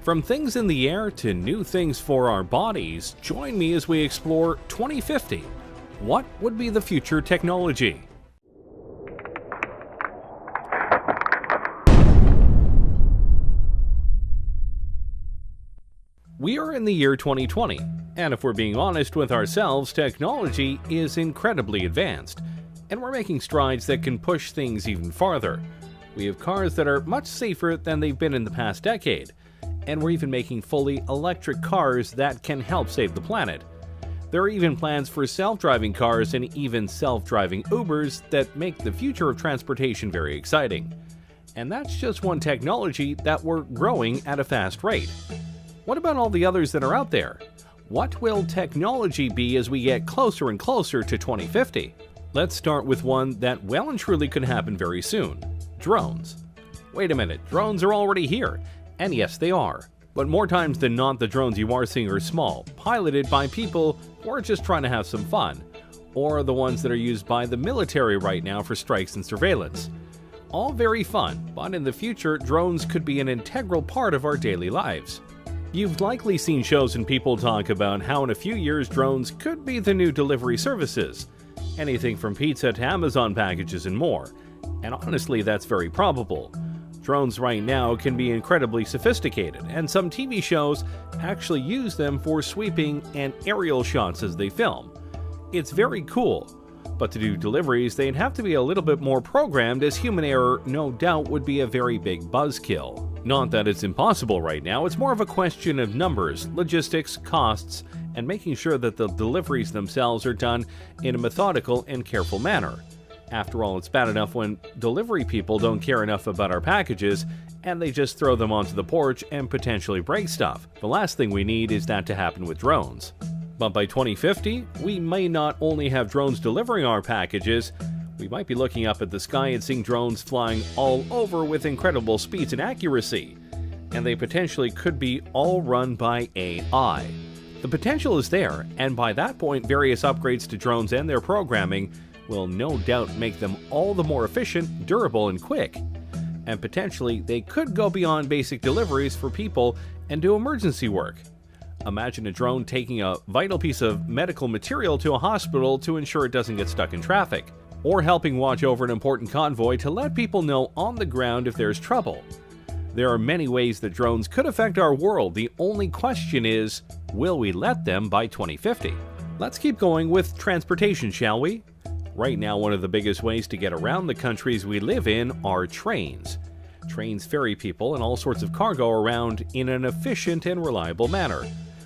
From things in the air to new things for our bodies, join me as we explore 2050. What would be the future technology? We are in the year 2020, and if we're being honest with ourselves, technology is incredibly advanced, and we're making strides that can push things even farther. We have cars that are much safer than they've been in the past decade, and we're even making fully electric cars that can help save the planet. There are even plans for self-driving cars and even self-driving Ubers that make the future of transportation very exciting. And that's just one technology that we're growing at a fast rate. What about all the others that are out there? What will technology be as we get closer and closer to 2050? Let's start with one that well and truly could happen very soon. Drones. Wait a minute, drones are already here. And yes, they are. But more times than not, the drones you are seeing are small, piloted by people who are just trying to have some fun, or the ones that are used by the military right now for strikes and surveillance. All very fun, but in the future, drones could be an integral part of our daily lives. You've likely seen shows and people talk about how in a few years drones could be the new delivery services. Anything from pizza to Amazon packages and more. And honestly, that's very probable. Drones right now can be incredibly sophisticated, and some TV shows actually use them for sweeping and aerial shots as they film. It's very cool, but to do deliveries, they'd have to be a little bit more programmed, as human error no doubt would be a very big buzzkill. Not that it's impossible right now, it's more of a question of numbers, logistics, costs, and making sure that the deliveries themselves are done in a methodical and careful manner. After all, it's bad enough when delivery people don't care enough about our packages and they just throw them onto the porch and potentially break stuff. The last thing we need is that to happen with drones. But by 2050, we may not only have drones delivering our packages, we might be looking up at the sky and seeing drones flying all over with incredible speeds and accuracy. And they potentially could be all run by AI. The potential is there, and by that point, various upgrades to drones and their programming will no doubt make them all the more efficient, durable, and quick. And potentially, they could go beyond basic deliveries for people and do emergency work. Imagine a drone taking a vital piece of medical material to a hospital to ensure it doesn't get stuck in traffic, or helping watch over an important convoy to let people know on the ground if there's trouble. There are many ways that drones could affect our world. The only question is, will we let them by 2050? Let's keep going with transportation, shall we? Right now, one of the biggest ways to get around the countries we live in are trains. Trains ferry people and all sorts of cargo around in an efficient and reliable manner,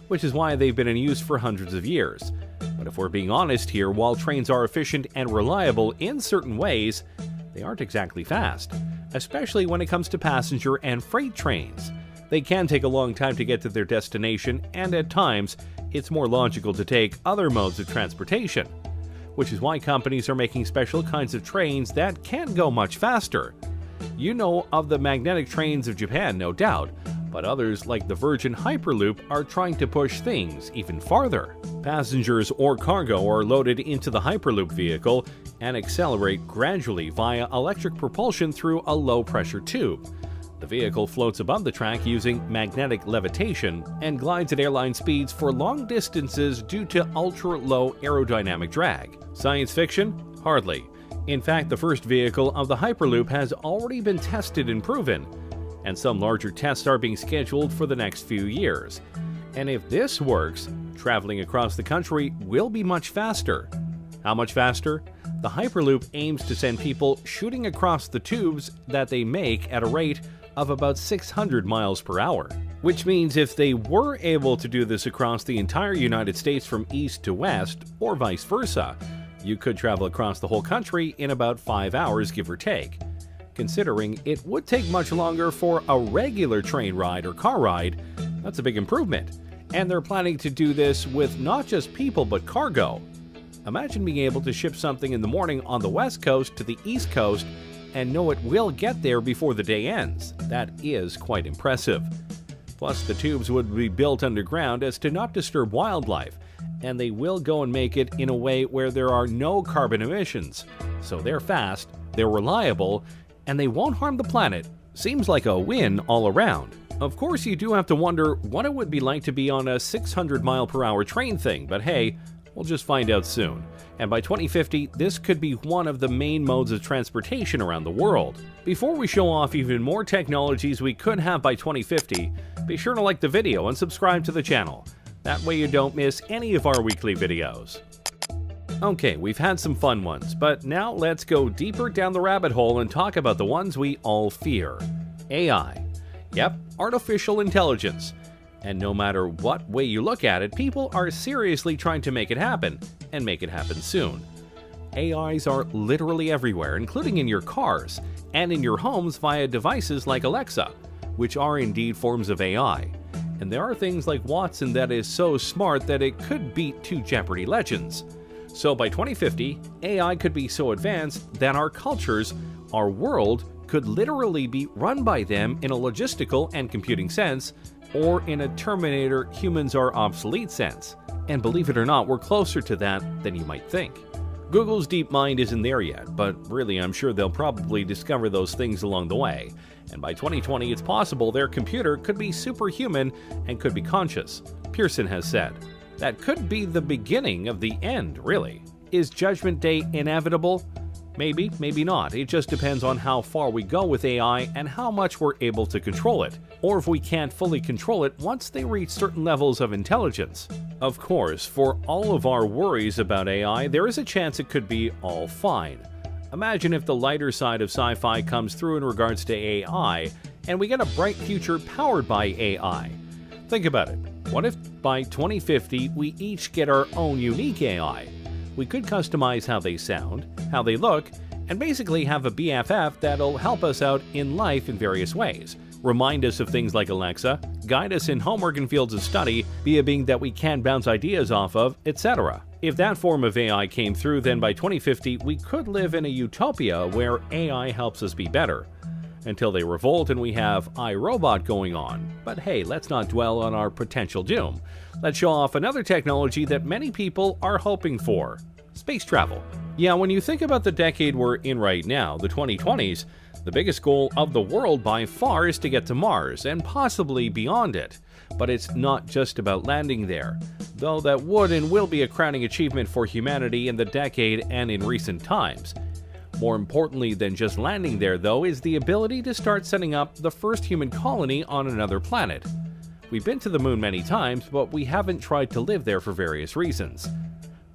which is why they've been in use for hundreds of years. But if we're being honest here, while trains are efficient and reliable in certain ways, they aren't exactly fast, especially when it comes to passenger and freight trains. They can take a long time to get to their destination, and at times, it's more logical to take other modes of transportation, which is why companies are making special kinds of trains that can go much faster. You know of the magnetic trains of Japan, no doubt, but others like the Virgin Hyperloop are trying to push things even farther. Passengers or cargo are loaded into the Hyperloop vehicle and accelerate gradually via electric propulsion through a low-pressure tube. The vehicle floats above the track using magnetic levitation and glides at airline speeds for long distances due to ultra-low aerodynamic drag. Science fiction? Hardly. In fact, the first vehicle of the Hyperloop has already been tested and proven, and some larger tests are being scheduled for the next few years. And if this works, traveling across the country will be much faster. How much faster? The Hyperloop aims to send people shooting across the tubes that they make at a rate of about 600 miles per hour. Which means if they were able to do this across the entire United States from east to west, or vice versa, you could travel across the whole country in about 5 hours, give or take. Considering it would take much longer for a regular train ride or car ride, that's a big improvement. And they're planning to do this with not just people but cargo. Imagine being able to ship something in the morning on the West Coast to the East Coast and know it will get there before the day ends. That is quite impressive. Plus, the tubes would be built underground as to not disturb wildlife, and they will go and make it in a way where there are no carbon emissions. So they're fast, they're reliable, and they won't harm the planet. Seems like a win all around. Of course, you do have to wonder what it would be like to be on a 600-mile-per-hour train thing, but hey, we'll just find out soon. And by 2050, this could be one of the main modes of transportation around the world. Before we show off even more technologies we could have by 2050, be sure to like the video and subscribe to the channel. That way you don't miss any of our weekly videos. Okay, we've had some fun ones, but now let's go deeper down the rabbit hole and talk about the ones we all fear. AI. Yep, artificial intelligence. And no matter what way you look at it, people are seriously trying to make it happen, and make it happen soon. AIs are literally everywhere, including in your cars, and in your homes via devices like Alexa, which are indeed forms of AI. And there are things like Watson that is so smart that it could beat two Jeopardy legends. So by 2050, AI could be so advanced that our cultures, our world, could literally be run by them in a logistical and computing sense, or in a Terminator humans are obsolete sense. And believe it or not, we're closer to that than you might think. Google's DeepMind isn't there yet, but really I'm sure they'll probably discover those things along the way. And by 2020, it's possible their computer could be superhuman and could be conscious, Pearson has said. That could be the beginning of the end, really. Is Judgment Day inevitable? Maybe, maybe not. It just depends on how far we go with AI and how much we're able to control it, or if we can't fully control it once they reach certain levels of intelligence. Of course, for all of our worries about AI, there is a chance it could be all fine. Imagine if the lighter side of sci-fi comes through in regards to AI, and we get a bright future powered by AI. Think about it. What if by 2050 we each get our own unique AI? We could customize how they sound, how they look, and basically have a BFF that'll help us out in life in various ways. Remind us of things like Alexa, guide us in homework and fields of study, be a being that we can bounce ideas off of, etc. If that form of AI came through, then by 2050 we could live in a utopia where AI helps us be better. Until they revolt and we have iRobot going on. But hey, let's not dwell on our potential doom. Let's show off another technology that many people are hoping for. Space travel. Yeah, when you think about the decade we're in right now, the 2020s, the biggest goal of the world by far is to get to Mars, and possibly beyond it. But it's not just about landing there, though that would and will be a crowning achievement for humanity in the decade and in recent times. More importantly than just landing there, though, is the ability to start setting up the first human colony on another planet. We've been to the moon many times, but we haven't tried to live there for various reasons.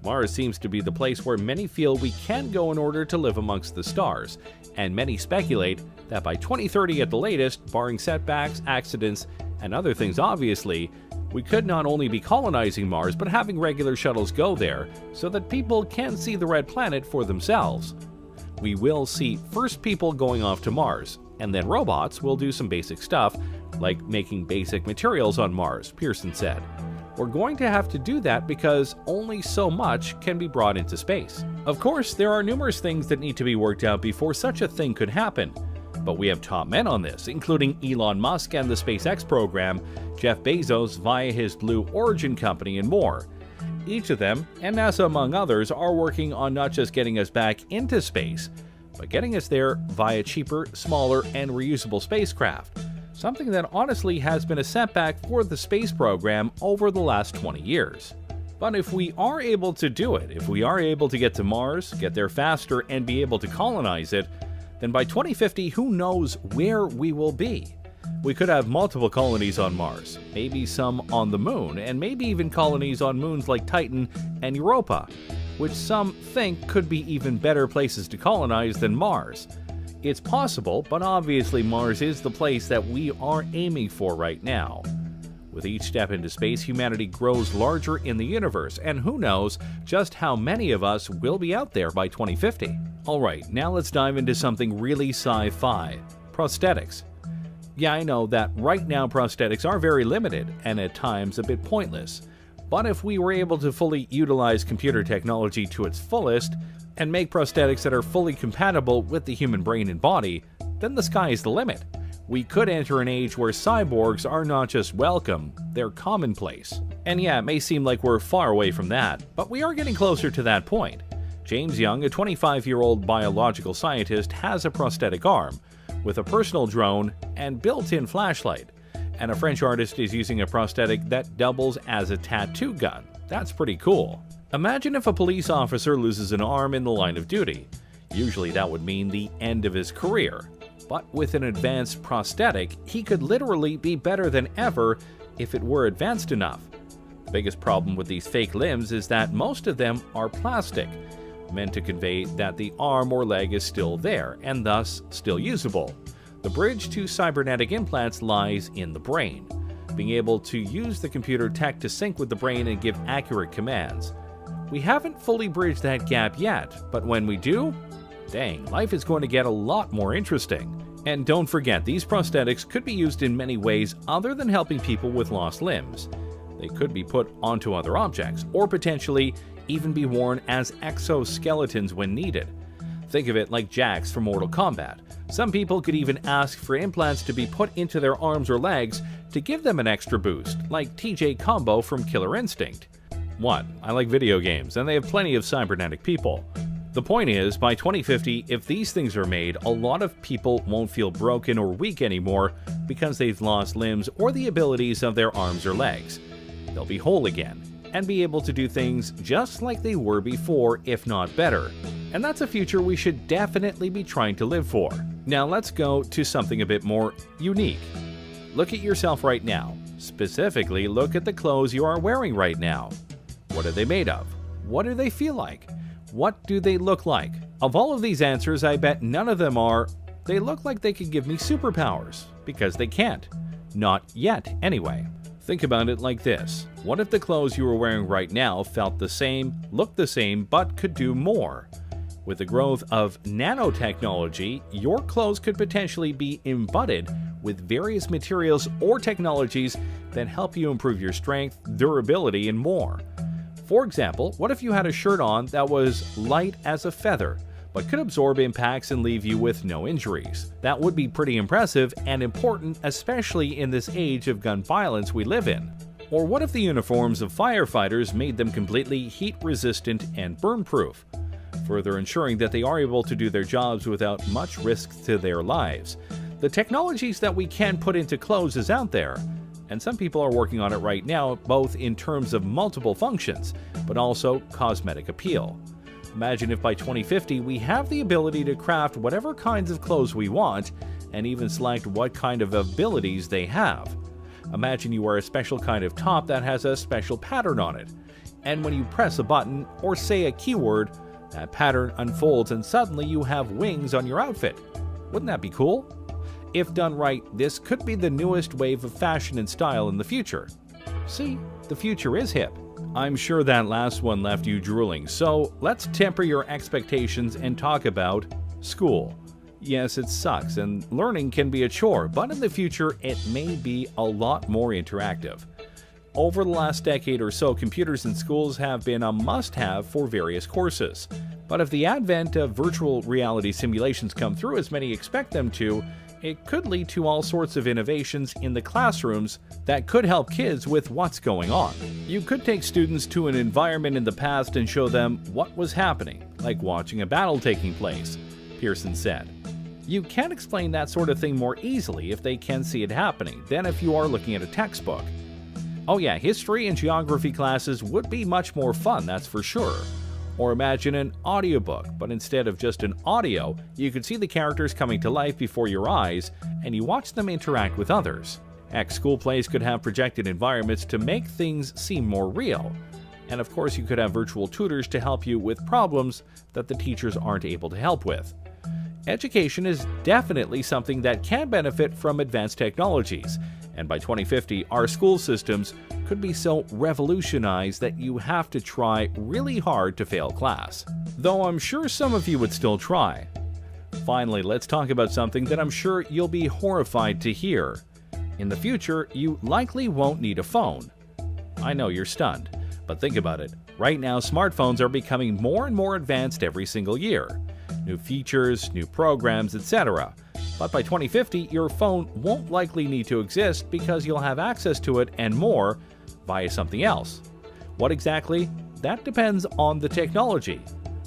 Mars seems to be the place where many feel we can go in order to live amongst the stars, and many speculate that by 2030 at the latest, barring setbacks, accidents, and other things obviously, we could not only be colonizing Mars but having regular shuttles go there so that people can see the red planet for themselves. We will see first people going off to Mars, and then robots will do some basic stuff, like making basic materials on Mars, Pearson said. We're going to have to do that because only so much can be brought into space. Of course, there are numerous things that need to be worked out before such a thing could happen. But we have top men on this, including Elon Musk and the SpaceX program, Jeff Bezos via his Blue Origin company, and more. Each of them, and NASA among others, are working on not just getting us back into space, but getting us there via cheaper, smaller, and reusable spacecraft, something that honestly has been a setback for the space program over the last 20 years. But if we are able to do it, if we are able to get to Mars, get there faster, and be able to colonize it, then by 2050, who knows where we will be? We could have multiple colonies on Mars, maybe some on the moon, and maybe even colonies on moons like Titan and Europa, which some think could be even better places to colonize than Mars. It's possible, but obviously Mars is the place that we are aiming for right now. With each step into space, humanity grows larger in the universe, and who knows just how many of us will be out there by 2050. Alright, now let's dive into something really sci-fi. Prosthetics. Yeah, I know that right now prosthetics are very limited, and at times a bit pointless. But if we were able to fully utilize computer technology to its fullest, and make prosthetics that are fully compatible with the human brain and body, then the sky is the limit. We could enter an age where cyborgs are not just welcome, they're commonplace. And yeah, it may seem like we're far away from that, but we are getting closer to that point. James Young, a 25-year-old biological scientist, has a prosthetic arm, with a personal drone and built-in flashlight. and a French artist is using a prosthetic that doubles as a tattoo gun. That's pretty cool. Imagine if a police officer loses an arm in the line of duty. Usually that would mean the end of his career. But with an advanced prosthetic, he could literally be better than ever if it were advanced enough. The biggest problem with these fake limbs is that most of them are plastic, meant to convey that the arm or leg is still there, and thus still usable. The bridge to cybernetic implants lies in the brain, being able to use the computer tech to sync with the brain and give accurate commands. We haven't fully bridged that gap yet, but when we do, dang, life is going to get a lot more interesting. And don't forget, these prosthetics could be used in many ways other than helping people with lost limbs. They could be put onto other objects, or potentially even be worn as exoskeletons when needed. Think of it like Jax from Mortal Kombat. Some people could even ask for implants to be put into their arms or legs to give them an extra boost, like TJ Combo from Killer Instinct. 1. I like video games, and they have plenty of cybernetic people. The point is, by 2050, if these things are made, a lot of people won't feel broken or weak anymore because they've lost limbs or the abilities of their arms or legs. They'll be whole again, and be able to do things just like they were before, if not better. And that's a future we should definitely be trying to live for. Now let's go to something a bit more unique. Look at yourself right now. Specifically, look at the clothes you are wearing right now. What are they made of? What do they feel like? What do they look like? Of all of these answers, I bet none of them are, they look like they could give me superpowers, because they can't. Not yet, anyway. Think about it like this. What if the clothes you are wearing right now felt the same, looked the same, but could do more? With the growth of nanotechnology, your clothes could potentially be embodied with various materials or technologies that help you improve your strength, durability, and more. For example, what if you had a shirt on that was light as a feather, but could absorb impacts and leave you with no injuries? That would be pretty impressive and important, especially in this age of gun violence we live in. Or what if the uniforms of firefighters made them completely heat-resistant and burn-proof, further ensuring that they are able to do their jobs without much risk to their lives? The technologies that we can put into clothes is out there, and some people are working on it right now, both in terms of multiple functions, but also cosmetic appeal. Imagine if by 2050 we have the ability to craft whatever kinds of clothes we want, and even select what kind of abilities they have. Imagine you wear a special kind of top that has a special pattern on it, and when you press a button or say a keyword, that pattern unfolds and suddenly you have wings on your outfit. Wouldn't that be cool? If done right, this could be the newest wave of fashion and style in the future. See, the future is hip. I'm sure that last one left you drooling, so let's temper your expectations and talk about school. Yes, it sucks, and learning can be a chore, but in the future it may be a lot more interactive. Over the last decade or so, computers in schools have been a must-have for various courses. But if the advent of virtual reality simulations come through as many expect them to, it could lead to all sorts of innovations in the classrooms that could help kids with what's going on. You could take students to an environment in the past and show them what was happening, like watching a battle taking place, Pearson said. You can explain that sort of thing more easily if they can see it happening than if you are looking at a textbook. Oh yeah, history and geography classes would be much more fun, that's for sure. Or imagine an audiobook, but instead of just an audio, you could see the characters coming to life before your eyes, and you watch them interact with others. Heck, school plays could have projected environments to make things seem more real. And of course, you could have virtual tutors to help you with problems that the teachers aren't able to help with. Education is definitely something that can benefit from advanced technologies, and by 2050, our school systems could be so revolutionized that you have to try really hard to fail class. Though I'm sure some of you would still try. Finally, let's talk about something that I'm sure you'll be horrified to hear. In the future, you likely won't need a phone. I know you're stunned, but think about it. Right now, smartphones are becoming more and more advanced every single year. New features, new programs, etc. But by 2050, your phone won't likely need to exist because you'll have access to it and more via something else. What exactly? That depends on the technology.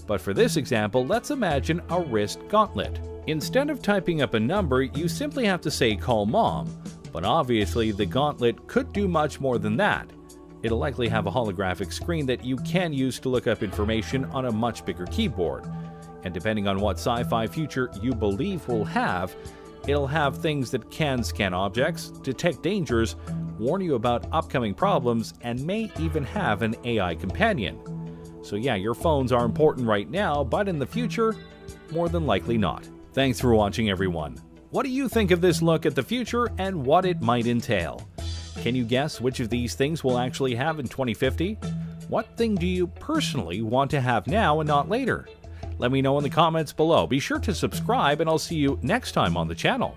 But for this example, let's imagine a wrist gauntlet. Instead of typing up a number, you simply have to say "call mom," But obviously, the Gauntlet could do much more than that. It'll likely have a holographic screen that you can use to look up information on a much bigger keyboard. And depending on what sci-fi future you believe will have, it'll have things that can scan objects, detect dangers, warn you about upcoming problems, and may even have an AI companion. So yeah, your phones are important right now, but in the future, more than likely not. Thanks for watching, everyone. What do you think of this look at the future and what it might entail? Can you guess which of these things we'll actually have in 2050? What thing do you personally want to have now and not later? Let me know in the comments below. Be sure to subscribe, and I'll see you next time on the channel.